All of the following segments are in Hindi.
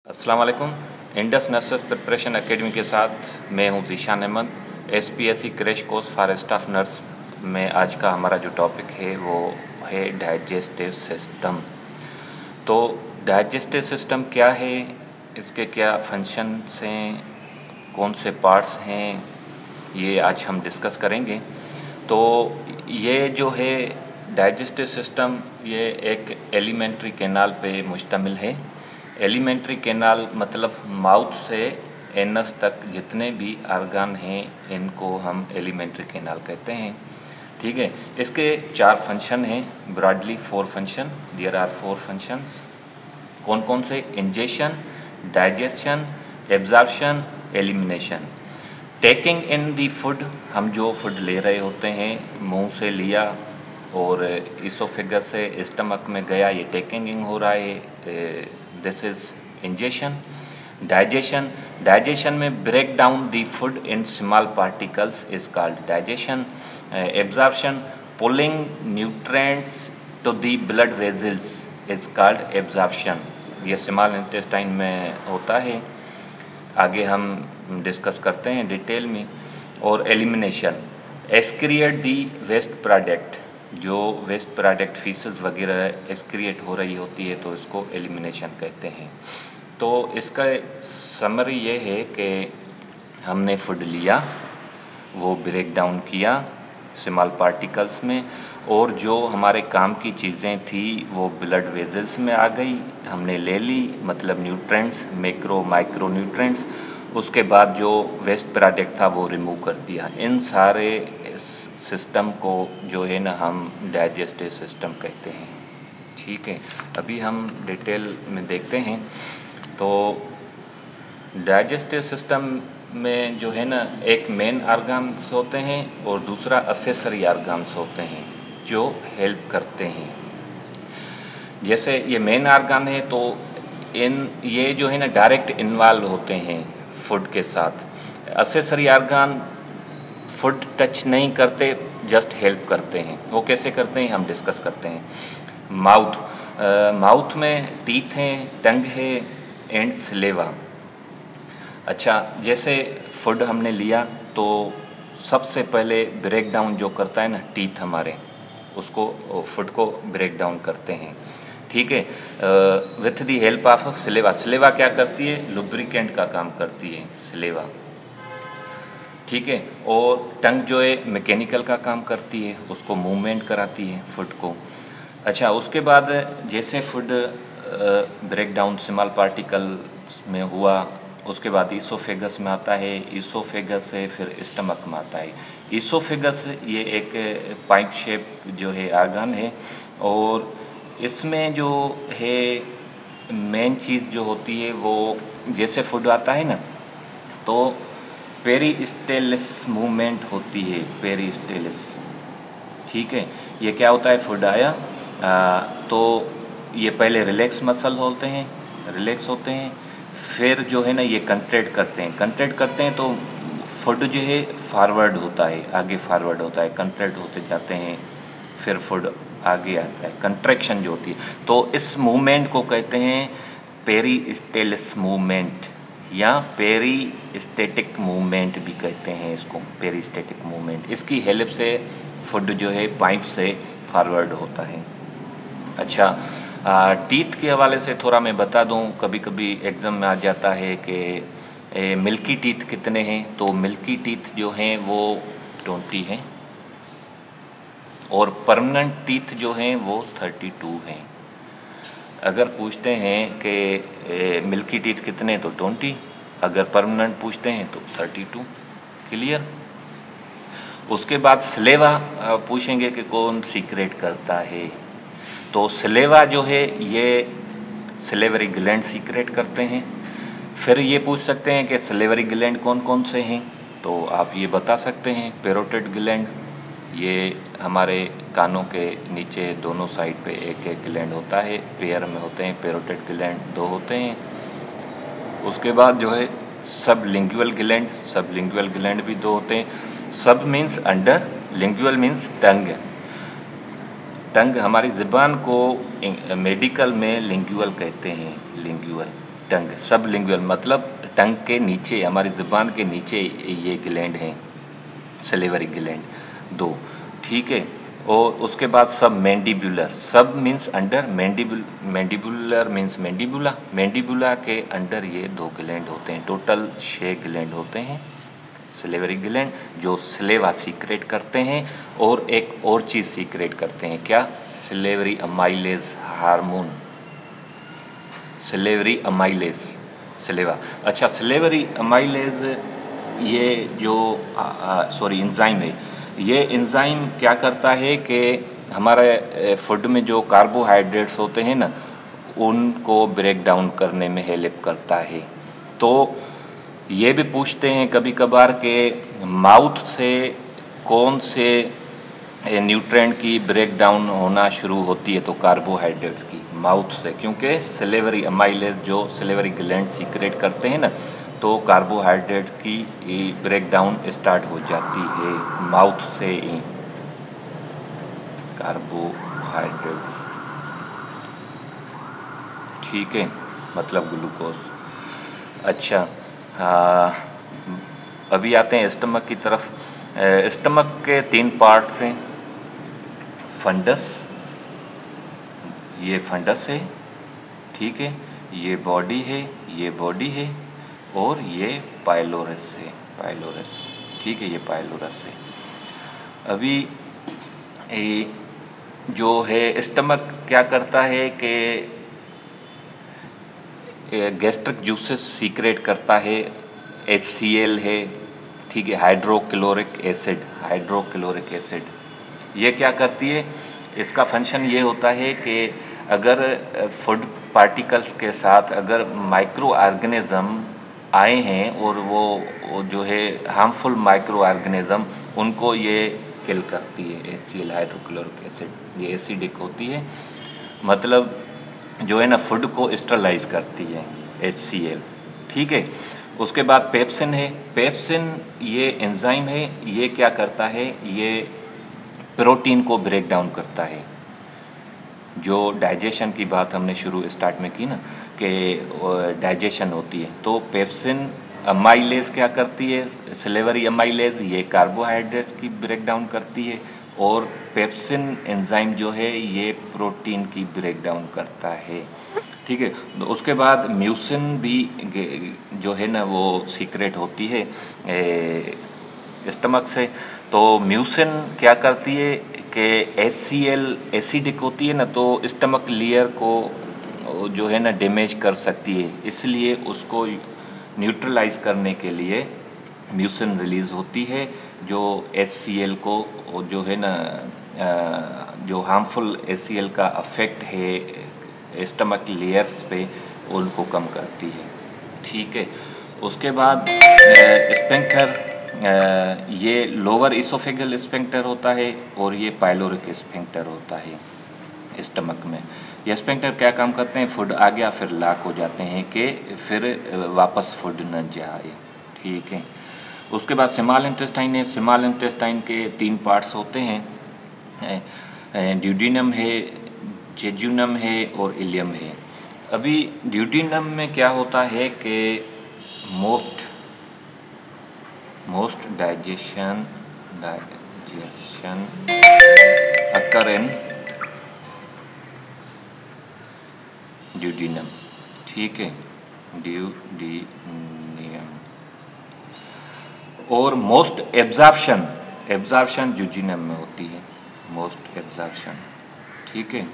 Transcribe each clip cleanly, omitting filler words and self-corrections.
अस्सलाम वालेकुम। इंडस नर्सेस प्रिपरेशन एकेडमी के साथ मैं हूं Zeeshan Ahmed. SPSC crash course for staff nurse में आज का हमारा जो टॉपिक है वो है डाइजेस्टिव सिस्टम। तो डाइजेस्टिव सिस्टम क्या है, इसके क्या फंक्शंस हैं, कौन से पार्ट्स हैं, ये आज हम डिस्कस करेंगे। तो ये जो है डाइजेस्टिव सिस्टम, ये एक एलिमेंट्री कैनाल पे मुश्तमिल है। एलिमेंट्री कैनाल मतलब माउथ से एनस तक जितने भी आर्गन हैं इनको हम एलिमेंट्री कैनाल कहते हैं। ठीक है, इसके 4 फंक्शन हैं, broadly 4 function. There are 4 functions. कौन कौन से? Ingestion, digestion, absorption, elimination. Taking in the food, हम जो फूड ले रहे होते हैं मुंह से लिया और इसोफेगस से स्टमक में गया, ये टेकिंग इन हो रहा है, this is ingestion. Digestion, digestion में break down the food in small particles is called digestion. Absorption, pulling nutrients to the blood vessels is called absorption. ये स्मॉल इंटेस्टाइन में होता है, आगे हम डिस्कस करते हैं डिटेल में। और एलिमिनेशन, एक्सक्रिएट दी वेस्ट प्रोडक्ट, जो वेस्ट प्रोडक्ट फीसेस वगैरह एक्सक्रिएट हो रही होती है तो इसको एलिमिनेशन कहते हैं। तो इसका समरी ये है कि हमने फूड लिया, वो ब्रेक डाउन किया स्मॉल पार्टिकल्स में, और जो हमारे काम की चीज़ें थी वो ब्लड वेजल्स में आ गई, हमने ले ली, मतलब न्यूट्रिएंट्स, मैक्रो माइक्रो न्यूट्रिएंट्स। उसके बाद जो वेस्ट प्रोडक्ट था वो रिमूव कर दिया। इन सारे सिस्टम को जो है ना हम डाइजेस्टिव सिस्टम कहते हैं। ठीक है, अभी हम डिटेल में देखते हैं। तो डाइजेस्टिव सिस्टम में जो है ना एक मेन ऑर्गन्स होते हैं और दूसरा असेसरी ऑर्गन्स होते हैं जो हेल्प करते हैं। जैसे ये मेन ऑर्गन है तो ये जो है ना डायरेक्ट इन्वॉल्व होते हैं फूड के साथ। असेसरी ऑर्गन फूड टच नहीं करते, जस्ट हेल्प करते हैं। वो कैसे करते हैं हम डिस्कस करते हैं। माउथ, माउथ में टीथ हैं, टंग है एंड स्लेवा। अच्छा, जैसे फूड हमने लिया तो सबसे पहले ब्रेक डाउन जो करता है ना टीथ हमारे, उसको फूड को ब्रेक डाउन करते हैं। ठीक है, with the help of saliva. Saliva क्या करती है? लुब्रिकेंट का काम करती है स्लेवा। ठीक है, और टंग जो है मैकेनिकल का काम करती है, उसको मूवमेंट कराती है फूड को। अच्छा, उसके बाद जैसे food break down small particle में हुआ, उसके बाद ईसोफेगस में आता है, ईसोफेगस से फिर स्टमक में आता है। ईसोफेगस ये एक पाइप शेप जो है आर्गन है, और इसमें जो है मेन चीज़ जो होती है वो, जैसे फूड आता है ना तो पेरिस्टेलिस मूवमेंट होती है, पेरिस्टेलिस। ठीक है, ये क्या होता है? फूड आया तो ये पहले रिलैक्स मसल होते हैं, रिलैक्स होते हैं, फिर जो है ना ये कंट्रैक्ट करते हैं। कंट्रैक्ट करते हैं तो फूड जो है फॉरवर्ड होता है, आगे फॉरवर्ड होता है, कंट्रैक्ट होते जाते हैं, फिर फूड आगे आता है, कंट्रैक्शन जो होती है। तो इस मूवमेंट को कहते हैं पेरिस्टेलिस मूवमेंट, या पेरिस्टेटिक मूवमेंट भी कहते हैं इसको, पेरिस्टेटिक मूवमेंट। इसकी हेल्प से फूड जो है पाइप से फॉरवर्ड होता है। अच्छा, टीथ के हवाले से थोड़ा मैं बता दूं, कभी कभी एग्ज़ाम में आ जाता है कि मिल्की टीथ कितने हैं। तो मिल्की टीथ जो हैं वो 20 हैं, और परमानेंट टीथ जो हैं वो 32 हैं। अगर पूछते हैं कि मिल्की टीथ कितने तो 20, अगर परमानेंट पूछते हैं तो 32। क्लियर? उसके बाद स्लेवा पूछेंगे कि कौन सीक्रेट करता है, तो स्लेवा जो है ये स्लेवरी ग्लैंड सीक्रेट करते हैं। फिर ये पूछ सकते हैं कि स्लेवरी ग्लैंड कौन कौन से हैं, तो आप ये बता सकते हैं पैरोटिड ग्लैंड, ये हमारे कानों के नीचे दोनों साइड पे एक एक ग्लैंड होता है, पेयर में होते हैं, पैरोटिड ग्लैंड 2 होते हैं। उसके बाद जो है सब लिंगुअल ग्लैंड, सब लिंगुअल ग्लैंड भी 2 होते हैं। सब मीन्स अंडर, लिंगुअल मीन्स टंग। टंग हमारी ज़ुबान को मेडिकल में लिंगुअल कहते हैं, लिंगुअल। टंग, सबलिंगुअल मतलब टंग के नीचे, हमारी ज़ुबान के नीचे ये ग्लैंड हैं, सलेवरी ग्लैंड 2, ठीक है। और उसके बाद सब मैंडिबुलर, सब मीन्स अंडर, मैंडिबुलर मीन्स मैंडिबुला, मैंडिबुला के अंडर ये 2 ग्लैंड होते हैं, टोटल 6 ग्लैंड होते हैं सलेवरी ग्लैंड, जो सलेवा सीक्रेट करते हैं और एक और चीज़ सीक्रेट करते हैं, क्या? Salivary amylase hormone, salivary amylase, saliva. अच्छा, सलेवरी अमाइलेज ये जो सॉरी एंजाइम है, ये एंजाइम क्या करता है कि हमारे फूड में जो कार्बोहाइड्रेट्स होते हैं ना, उनको ब्रेक डाउन करने में हेल्प करता है। तो ये भी पूछते हैं कभी कभार के माउथ से कौन से न्यूट्रिएंट की ब्रेक डाउन होना शुरू होती है, तो कार्बोहाइड्रेट्स की, माउथ से, क्योंकि सलेवरी अमाइलेज जो सलेवरी ग्लैंड सीक्रेट करते हैं ना, तो कार्बोहाइड्रेट्स की ब्रेक डाउन स्टार्ट हो जाती है माउथ से ही, कार्बोहाइड्रेट्स, ठीक है, मतलब ग्लूकोज। अच्छा, अभी आते हैं स्टमक की तरफ। स्टमक के 3 पार्ट्स हैं, फंडस, ये फंडस है, ठीक है, ये बॉडी है, ये बॉडी है, और ये पाइलोरस है, पाइलोरस, ठीक है, ये पाइलोरस है। अभी ये जो है स्टमक क्या करता है कि गैस्ट्रिक जूसेस सीक्रेट करता है, HCl है, ठीक है, हाइड्रोक्लोरिक एसिड, हाइड्रोक्लोरिक एसिड, ये क्या करती है, इसका फंक्शन ये होता है कि अगर फूड पार्टिकल्स के साथ अगर माइक्रो ऑर्गेनिज्म आए हैं और वो जो है हार्मफुल माइक्रो ऑर्गेनिज्म, उनको ये किल करती है, HCl हाइड्रोक्लोरिक एसिड, ये एसिडिक होती है, मतलब जो है ना फूड को स्टरलाइज करती है HCl, ठीक है। उसके बाद पेप्सिन है, पेप्सिन ये एंजाइम है, ये क्या करता है, ये प्रोटीन को ब्रेक डाउन करता है, जो डाइजेशन की बात हमने स्टार्ट में की ना कि डाइजेशन होती है, तो पेप्सिन अमाइलेज क्या करती है, सलेवरी अमाइलेज, ये कार्बोहाइड्रेट्स की ब्रेक डाउन करती है, और पेप्सिन एंजाइम जो है ये प्रोटीन की ब्रेक डाउन करता है, ठीक है। तो उसके बाद म्यूसिन भी जो है ना वो सीक्रेट होती है स्टमक से, तो म्यूसिन क्या करती है कि HCl एसिडिक होती है ना, तो स्टमक लेयर को जो है ना डैमेज कर सकती है, इसलिए उसको न्यूट्रलाइज करने के लिए म्यूसिन रिलीज होती है, जो HCl को जो है ना जो हार्मफुल HCl का अफेक्ट है स्टमक लेयर्स पे, उनको कम करती है, ठीक है। उसके बाद स्फिंक्टर, ये लोअर इसोफेगल स्फिंक्टर होता है और ये पाइलोरिक स्फिंक्टर होता है स्टमक में। ये स्फिंक्टर क्या काम करते हैं, फूड आ गया फिर लॉक हो जाते हैं कि फिर वापस फूड न जाए, ठीक है। उसके बाद स्मॉल इंटेस्टाइन है, स्मॉल इंटेस्टाइन के 3 पार्ट्स होते हैं, ड्यूडेनम है, जेजुनम है और इलियम है। अभी ड्यूडेनम में क्या होता है कि most digestion occur in duodenum, ठीक है, duodenum, और मोस्ट एब्जॉर्प्शन ड्यूडेनम में होती है, मोस्ट एब्जॉर्प्शन, ठीक है।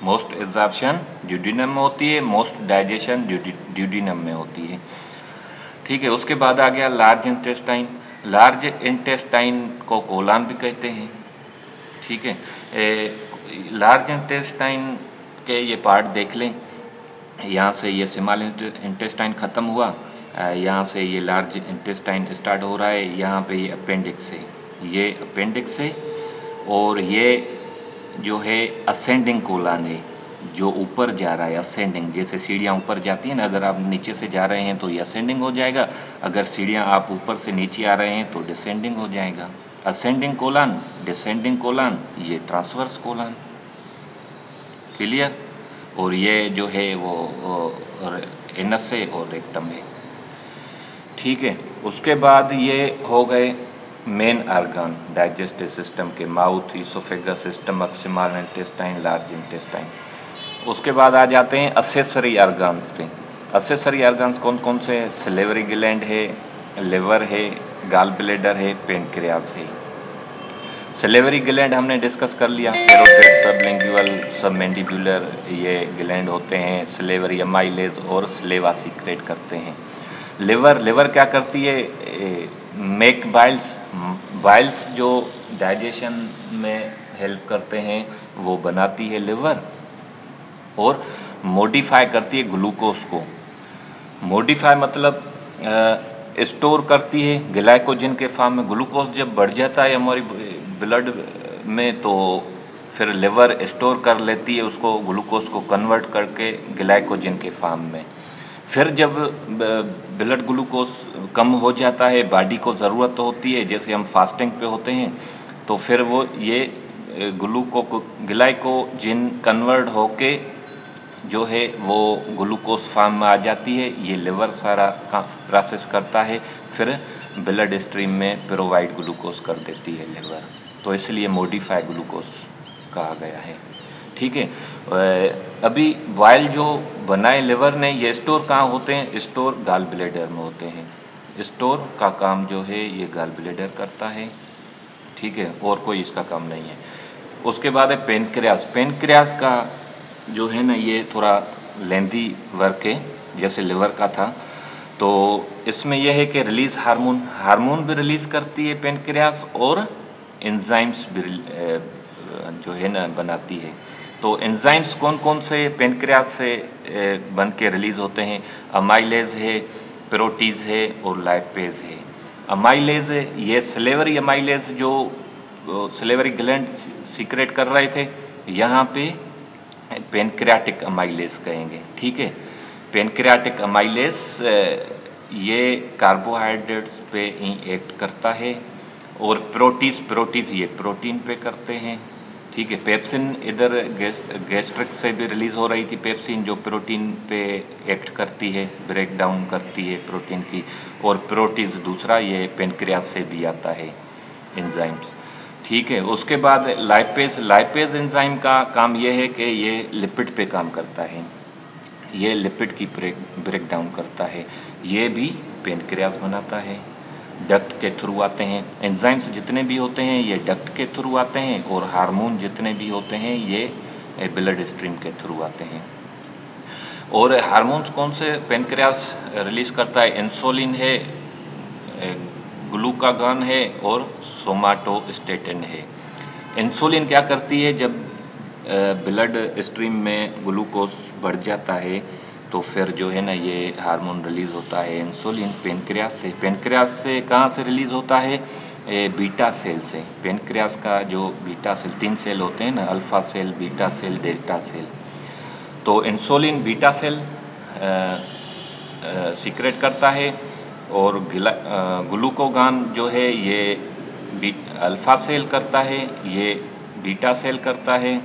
मोस्ट एब्जॉर्प्शन ड्यूडेनम में होती है, मोस्ट डाइजेशन ड्यूडेनम में होती है, ठीक है। उसके बाद आ गया लार्ज इंटेस्टाइन, लार्ज इंटेस्टाइन को कोलन भी कहते हैं, ठीक है। लार्ज इंटेस्टाइन के ये पार्ट देख लें, यहाँ से ये स्मॉल इंटेस्टाइन ख़त्म हुआ, यहाँ से ये लार्ज इंटेस्टाइन स्टार्ट हो रहा है, यहाँ पे ये अपेंडिक्स है, ये अपेंडिक्स है, और ये जो है असेंडिंग कोलन है, जो ऊपर जा रहा है, असेंडिंग, जैसे सीढ़ियाँ ऊपर जाती हैं ना, अगर आप नीचे से जा रहे हैं तो ये असेंडिंग हो जाएगा, अगर सीढ़ियाँ आप ऊपर से नीचे आ रहे हैं तो डिसेंडिंग हो जाएगा। असेंडिंग कोलन, डिसेंडिंग कोलन, ये ट्रांसवर्स कोलन, क्लियर। और ये जो है वो एनस है और रेक्टम है, ठीक है। उसके बाद ये हो गए मेन ऑर्गन डाइजेस्टिव सिस्टम के, mouth, oesophagus, stomach, small intestine, large intestine. उसके बाद आ जाते हैं असेसरी ऑर्गन्स पे। असेसरी ऑर्गन्स कौन कौन से हैं? सिलेवरी ग्लैंड है, लिवर है, गॉल ब्लैडर है, पेनक्रियास है। सिलेवरी ग्लैंड हमने डिस्कस कर लिया, कैरोटिड, सबलिंगुअल, सबमैंडिबुलर ये ग्लैंड होते हैं। सिलेवरी अमाइलेज और स्लेवा सीक्रेट करते हैं। लिवर क्या करती है? मेक बाइल्स जो डाइजेशन में हेल्प करते हैं वो बनाती है लिवर, और मॉडिफाई करती है ग्लूकोज को। मॉडिफाई मतलब स्टोर करती है ग्लाइकोजन के फॉर्म में। ग्लूकोज जब बढ़ जाता है हमारी ब्लड में तो फिर लिवर स्टोर कर लेती है उसको, ग्लूकोज को कन्वर्ट करके ग्लाइकोजन के फॉर्म में। फिर जब ब्लड ग्लूकोज कम हो जाता है, बॉडी को ज़रूरत होती है, जैसे हम फास्टिंग पे होते हैं, तो फिर वो ये ग्लाइकोजन कन्वर्ट होके जो है वो ग्लूकोज फॉर्म में आ जाती है। ये लिवर सारा प्रोसेस करता है, फिर ब्लड स्ट्रीम में प्रोवाइड ग्लूकोज कर देती है लिवर, तो इसलिए मॉडिफाई ग्लूकोज कहा गया है, ठीक है। अभी वाइल जो बनाए लिवर ने, ये स्टोर कहाँ होते हैं? स्टोर गॉल ब्लैडर में होते हैं। स्टोर का काम जो है ये गॉल ब्लैडर करता है, ठीक है, और कोई इसका काम नहीं है। उसके बाद है पेनक्रियास। पेनक्रियास का जो है ना ये थोड़ा लेंथी वर्क है, जैसे लिवर का था। तो इसमें यह है कि रिलीज हार्मोन भी रिलीज करती है पेनक्रियास, और एंजाइम्स भी जो है ना बनाती है। तो एंजाइम्स कौन कौन से पेनक्रियास से बन के रिलीज होते हैं? अमाइलेज है, प्रोटीज है और लाइपेज है। अमाइलेज ये सिलेवरी अमाइलेज जो सिलेवरी ग्लैंड सीक्रेट कर रहे थे, यहाँ पे पेनक्रियाटिक अमाइलेज कहेंगे, ठीक है। पेनक्रियाटिक अमाइलेज ये कार्बोहाइड्रेट्स पे ही एक्ट करता है, और प्रोटीज ये प्रोटीन पे करते हैं, ठीक है। पेप्सिन इधर गैस्ट्रिक से भी रिलीज हो रही थी, पेप्सिन जो प्रोटीन पे एक्ट करती है, ब्रेक डाउन करती है प्रोटीन की। और प्रोटीज दूसरा ये पेनक्रियास से भी आता है एंजाइम्स, ठीक है। उसके बाद लाइपेज एंजाइम का काम ये है कि ये लिपिड पे काम करता है, ये लिपिड की ब्रेक डाउन करता है। ये भी पेनक्रियास बनाता है, डक्ट के थ्रू आते हैं। एंजाइम्स जितने भी होते हैं ये डक्ट के थ्रू आते हैं, और हार्मोन जितने भी होते हैं ये ब्लड स्ट्रीम के थ्रू आते हैं। और हार्मोन्स कौन से पेनक्रियास रिलीज करता है? इंसुलिन है, ग्लूकागॉन है और सोमाटोस्टेटिन है। इंसुलिन क्या करती है? जब ब्लड स्ट्रीम में ग्लूकोज बढ़ जाता है तो फिर जो है ना ये हार्मोन रिलीज होता है इंसुलिन पेनक्रियास से कहाँ से रिलीज होता है? बीटा सेल से। पेनक्रियास का जो बीटा सेल, 3 सेल होते हैं ना, alpha cell, beta cell, delta cell. तो इंसुलिन बीटा सेल सीक्रेट करता है, और ग्लूकागॉन जो है ये अल्फा सेल करता है, ये बीटा सेल करता है,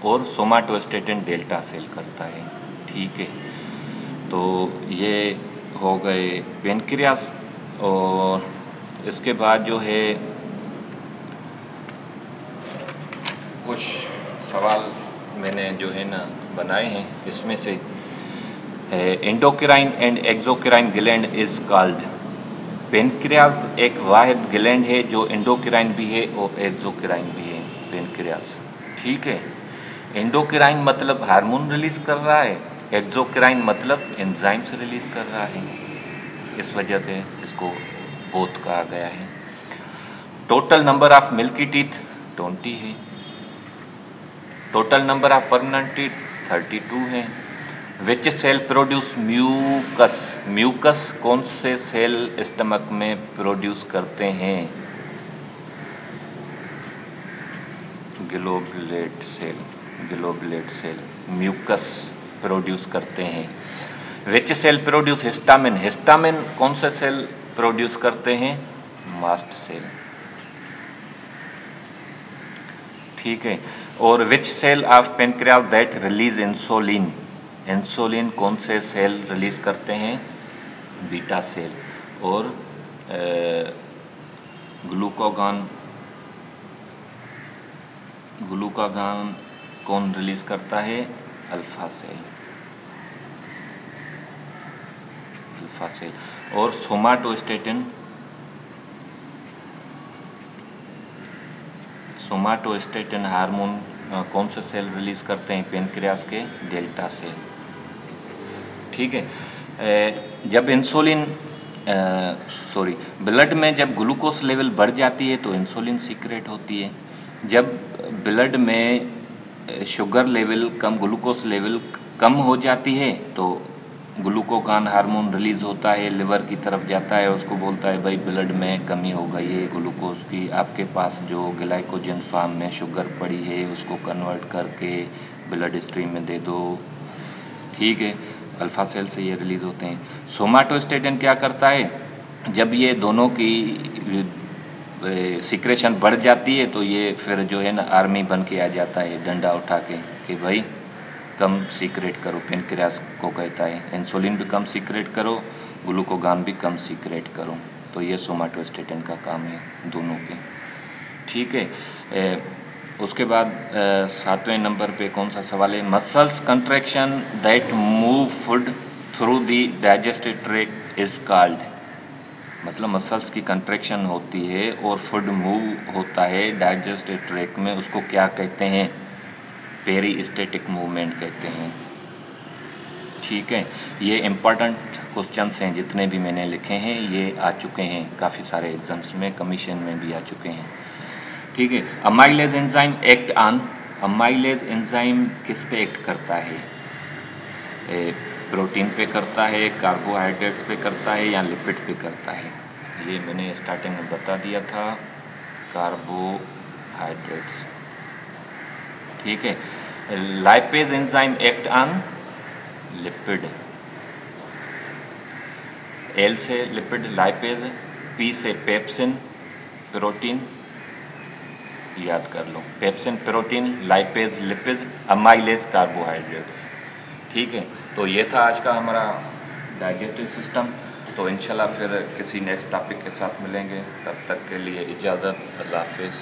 और सोमाटोस्टेटिन डेल्टा सेल करता है, ठीक है। तो ये हो गए पेनक्रियास। और इसके बाद जो है कुछ सवाल मैंने जो है ना बनाए हैं, इसमें से endocrine and exocrine gland is called. Pancreas एक वाहिद ग्लैंड है जो एंडोक्राइन भी है और एक्सोक्राइन भी है, पेनक्रियास, ठीक है। एंडोक्राइन मतलब हार्मोन रिलीज कर रहा है, एक्सोक्राइन मतलब एंजाइम्स रिलीज कर रहा है, इस वजह से इसको बोथ कहा गया है। Total number of milky teeth 20 है। Total number of permanent teeth 32 है। विच सेल प्रोड्यूस म्यूकस? म्यूकस कौन से सेल स्टमक में प्रोड्यूस करते हैं? ग्लोबुलेट सेल म्यूकस प्रोड्यूस करते हैं। विच सेल प्रोड्यूस हिस्टामिन? हिस्टामिन कौन से सेल प्रोड्यूस करते हैं? मास्ट सेल, ठीक है। और which cell of pancreas that release insulin, insulin कौन से सेल रिलीज करते हैं? Beta cell. और ग्लूकागॉन, ग्लूकागॉन कौन रिलीज करता है? Alpha cell, alpha cell. और सोमाटोस्टेटिन, सोमाटोस्टेटिन हार्मोन कौन से सेल रिलीज करते हैं पेनक्रियास के? Delta cell. ठीक है। जब इंसुलिन ब्लड में जब ग्लूकोज लेवल बढ़ जाती है तो इंसुलिन सीक्रेट होती है। जब ब्लड में शुगर लेवल कम, ग्लूकोज लेवल कम हो जाती है तो ग्लूकागॉन हार्मोन रिलीज होता है, लिवर की तरफ जाता है, उसको बोलता है भाई ब्लड में कमी हो गई है ग्लूकोज की, आपके पास जो ग्लाइकोजन फॉर्म में शुगर पड़ी है उसको कन्वर्ट करके ब्लड स्ट्रीम में दे दो। ठीक है, अल्फा सेल से ये रिलीज होते हैं। सोमाटोस्टेटिन क्या करता है? जब ये दोनों की सिक्रेशन बढ़ जाती है तो ये फिर जो है ना आर्मी बन के आ जाता है डंडा उठा के कि भाई कम सीक्रेट करो, पेनक्रियास को कहता है इंसुलिन भी कम सीक्रेट करो, ग्लूकागॉन भी कम सीक्रेट करो। तो ये सोमाटोस्टेटिन का काम है दोनों के। ठीक है। उसके बाद 7वें नंबर पे कौन सा सवाल है? Muscles contraction that move food through the digestive tract is called, मतलब मसल्स की कंट्रैक्शन होती है और फूड मूव होता है डाइजेस्टिव ट्रैक्ट में, उसको क्या कहते हैं? पेरिस्टेटिक मूवमेंट कहते हैं। ठीक है, ये इम्पॉर्टेंट क्वेश्चंस हैं जितने भी मैंने लिखे हैं, ये आ चुके हैं काफ़ी सारे एग्जाम्स में, कमीशन में भी आ चुके हैं। ठीक है, amylase enzyme act on, amylase enzyme किस पे एक्ट करता है? प्रोटीन पे करता है, कार्बोहाइड्रेट्स पे करता है या लिपिड पे करता है? ये मैंने स्टार्टिंग में बता दिया था, कार्बोहाइड्रेट्स। ठीक है, lipase enzyme act on lipid, L से लिपिड लाइपेज, पी से पेप्सिन प्रोटीन, याद कर लो, pepsin protein, lipase lipid, amylase carbohydrates. ठीक है, तो ये था आज का हमारा डाइजेस्टिव सिस्टम। तो इंशाल्लाह फिर किसी नेक्स्ट टॉपिक के साथ मिलेंगे, तब तक के लिए इजाज़त, अल्लाह हाफिज़।